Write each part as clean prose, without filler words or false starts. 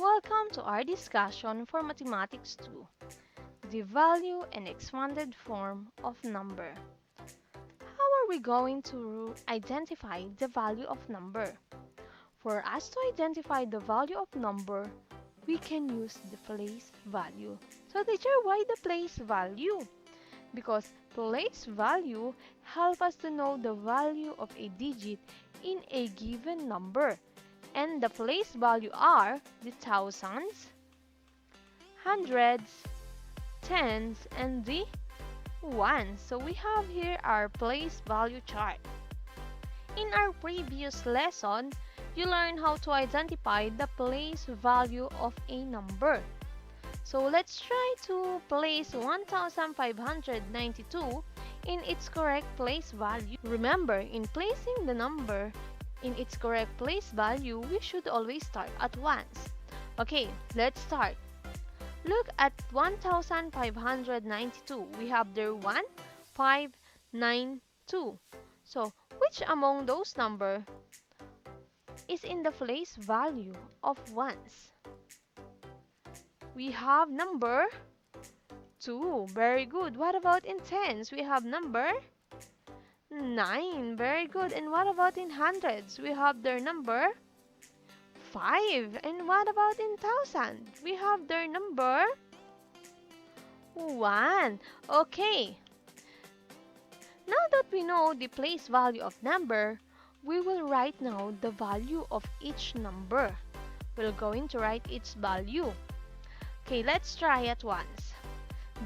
Welcome to our discussion for Mathematics 2, the value and expanded form of number. How are we going to identify the value of number? For us to identify the value of number, we can use the place value. So teacher, why the place value? Because place value help us to know the value of a digit in a given number. And the place value are the thousands, hundreds, tens, and the ones. So we have here our place value chart. In our previous lesson, you learned how to identify the place value of a number. So let's try to place 1592 in its correct place value. Remember, in placing the number in its correct place value, we should always start at ones. Okay, let's start. Look at 1592. We have there 1, 5, 9, 2. So, which among those numbers is in the place value of ones? We have number 2. Very good. What about in tens? We have number 9. Very good. And what about in hundreds? We have their number 5. And what about in thousand? We have their number 1. Okay. Now that we know the place value of number, we will write now the value of each number. We're going to write its value. Okay, let's try at once.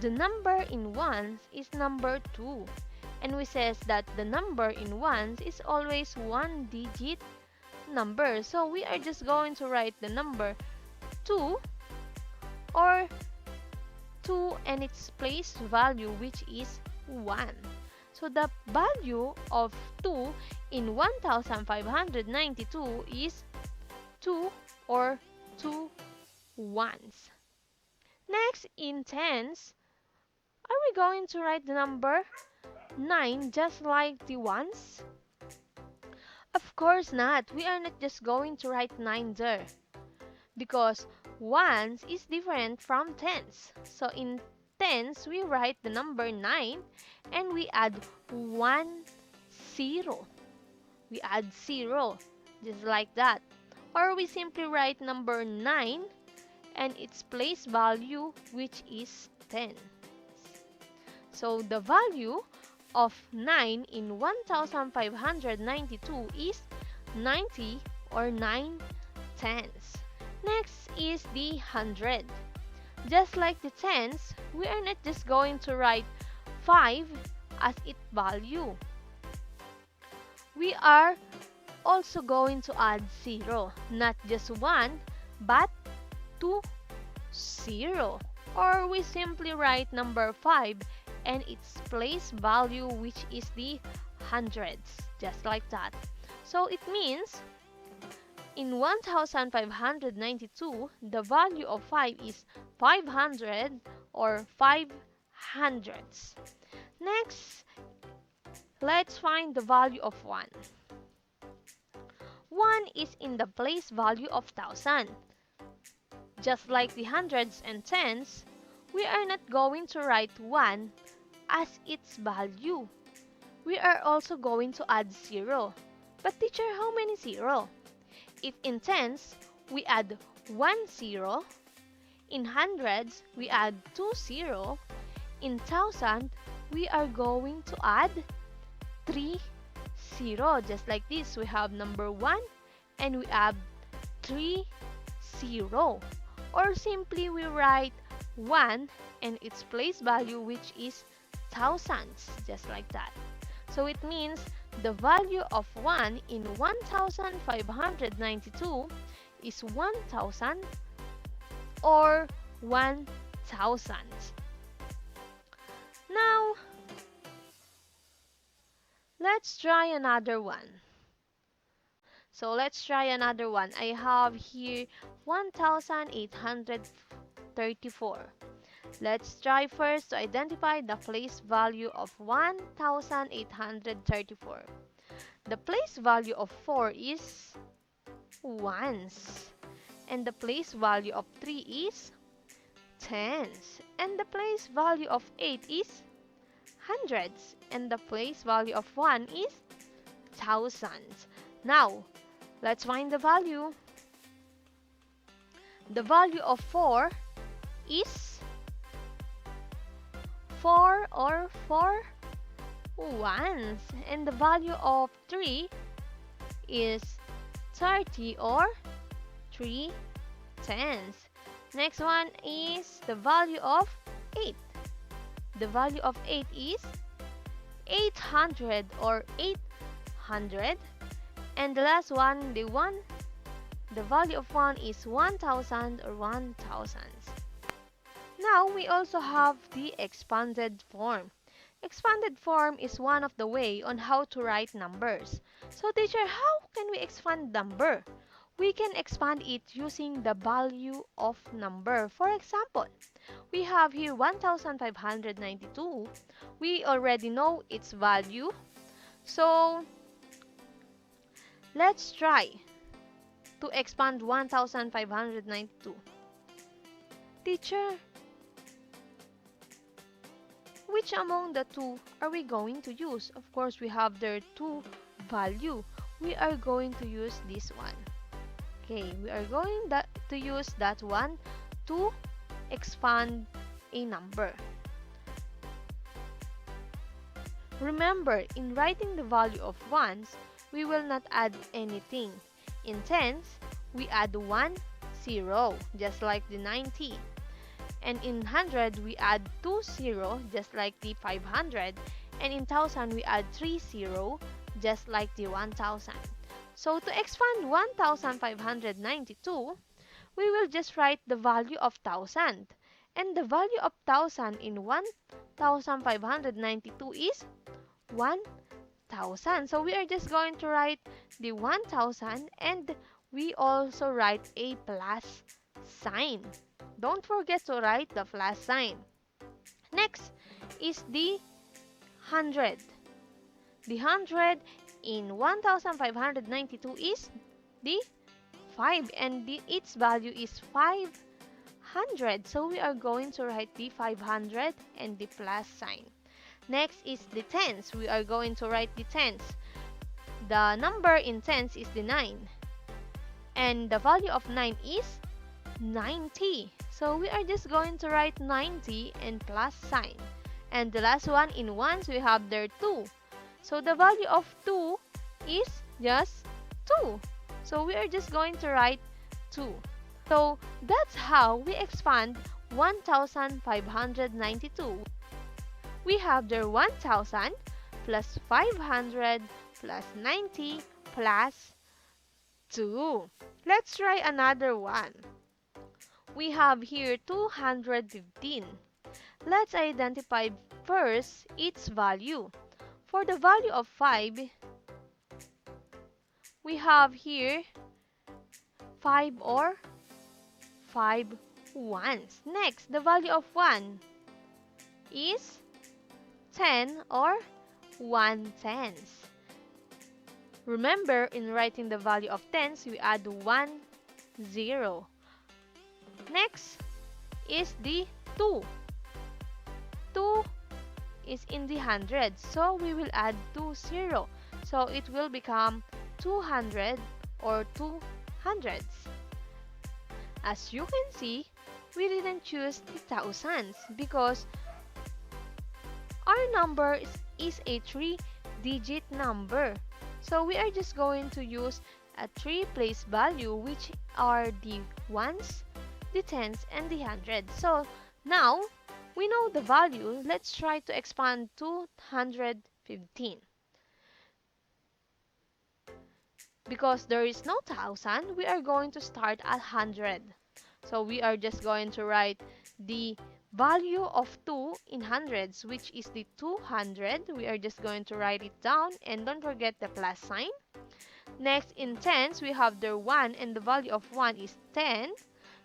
The number in ones is number 2. And we says that the number in ones is always one digit number. So we are just going to write the number 2 or 2 and its place value, which is 1. So the value of 2 in 1592 is 2 or 2 ones. Next, in tens, are we going to write the number 9 just like the ones? Of course not. We are not just going to write 9 there, because ones is different from tens. So in tens, we write the number 9 and we add 1 0. We add 0 just like that. Or we simply write number 9 and its place value, which is 10. So the value of 9 in 1592 is 90 or 9 tenths. Next is the hundred. Just like the tens, we are not just going to write 5 as its value. We are also going to add 0, not just 1, but 2 0. Or we simply write number 5 and its place value, which is the hundreds, just like that. So it means in 1592, the value of 5 is 500 or 5 hundredths. Next, let's find the value of 1. 1 is in the place value of 1000. Just like the hundreds and tens, we are not going to write 1 as its value. We are also going to add 0. But teacher, how many 0? If in tens, we add 1 0. In hundreds, we add 2 0. In thousand, we are going to add 3 0. Just like this, we have number 1 and we add 3 0. Or simply we write 1 and its place value, which is thousands, just like that. So it means the value of 1 in 1592 is 1000 or 1000. Now, let's try another one. So let's try another one. I have here 1834. Let's try first to identify the place value of 1834. The place value of 4 is ones. and the place value of 3 is tens, and the place value of 8 is hundreds, and the place value of 1 is thousands. Now, let's find the value. The value of 4 is 4 or 4 ones, and the value of 3 is 30 or 3 tens. Next one is the value of 8. The value of 8 is 800 or 800. And the last one, the value of 1 is 1000 or 1000s. Now we also have the expanded form. Expanded form is one of the way on how to write numbers. So teacher, how can we expand number? We can expand it using the value of number. For example, we have here 1592. We already know its value. So let's try to expand 1592. Teacher, which among the two are we going to use? Of course, we have their two value. We are going to use this one. Okay, we are going to use that one to expand a number. Remember, in writing the value of ones, we will not add anything. In tens, we add 1 0, just like the 90. And in 100, we add 2 0, just like the 500. And in 1000, we add 3 0, just like the 1000. So to expand 1592, we will just write the value of 1000. And the value of 1000 in 1592 is 1000. So we are just going to write the 1000, and we also write a plus sign. Don't forget to write the plus sign. Next is the 100. The 100 in 1592 is the 5, and its value is 500. So we are going to write the 500 and the plus sign. Next is the tens. We are going to write the tens. The number in tens is the 9. And the value of 9 is 90. So we are just going to write 90 and plus sign. And the last one in ones, we have there 2. So the value of 2 is just 2. So we are just going to write 2. So that's how we expand 1592. We have there 1000 plus 500 plus 90 plus 2. Let's try another one. We have here 215. Let's identify first its value. For the value of 5, we have here 5 or 5 ones. Next, the value of 1 is 10 or 1 tens. Remember, in writing the value of tens, we add 1 0. Next is the 2. 2 is in the hundreds, so we will add 2 0. So it will become 200 or 200s. As you can see, we didn't choose the thousands because our number is a 3-digit number. So we are just going to use a 3 place value, which are the ones, the tens, and the hundreds. So now we know the value. Let's try to expand 215. Because there is no thousand, we are going to start at 100. So we are just going to write the value of 2 in hundreds, which is the 200. We are just going to write it down, and don't forget the plus sign. Next, in tens, we have the 1, and the value of 1 is 10.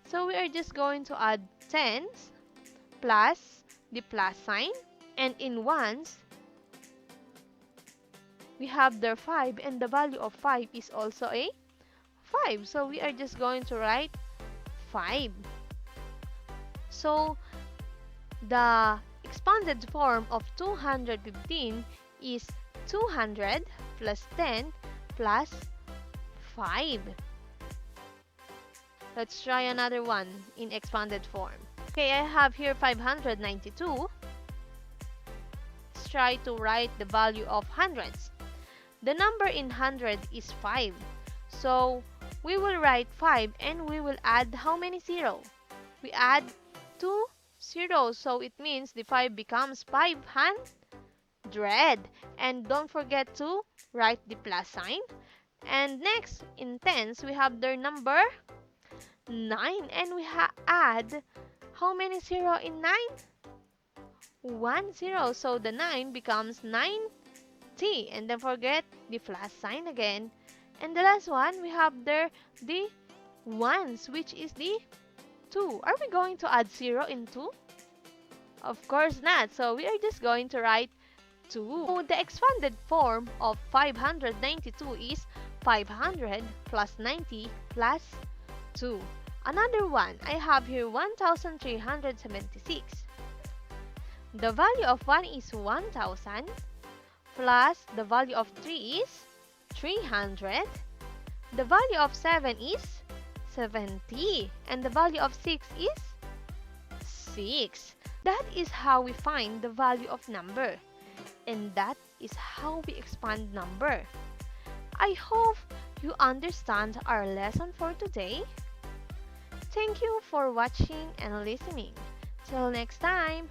So we are just going to add tens plus the plus sign. And in ones, we have the 5, and the value of 5 is also a 5. So we are just going to write 5. So, the expanded form of 215 is 200 plus 10 plus 5. Let's try another one in expanded form. Okay, I have here 592. Let's try to write the value of hundreds. The number in hundred is 5. So, we will write 5 and we will add how many zeros? We add 2 zeros. So, it means the 5 becomes 500. And don't forget to write the plus sign. And next, in tens, we have their number 9. And we add how many zero in 9? 1 0. So, the 9 becomes 90. And don't forget the plus sign again. And the last one, we have there the ones, which is the 2. Are we going to add 0 in 2? Of course not. So we are just going to write 2. So the expanded form of 592 is 500 plus 90 plus 2. Another one, I have here 1376. The value of 1 is 1000 plus the value of 3 is 300. The value of 7 is 70. And the value of 6 is 6. That is how we find the value of number. And that is how we expand number. I hope you understand our lesson for today. Thank you for watching and listening. Till next time.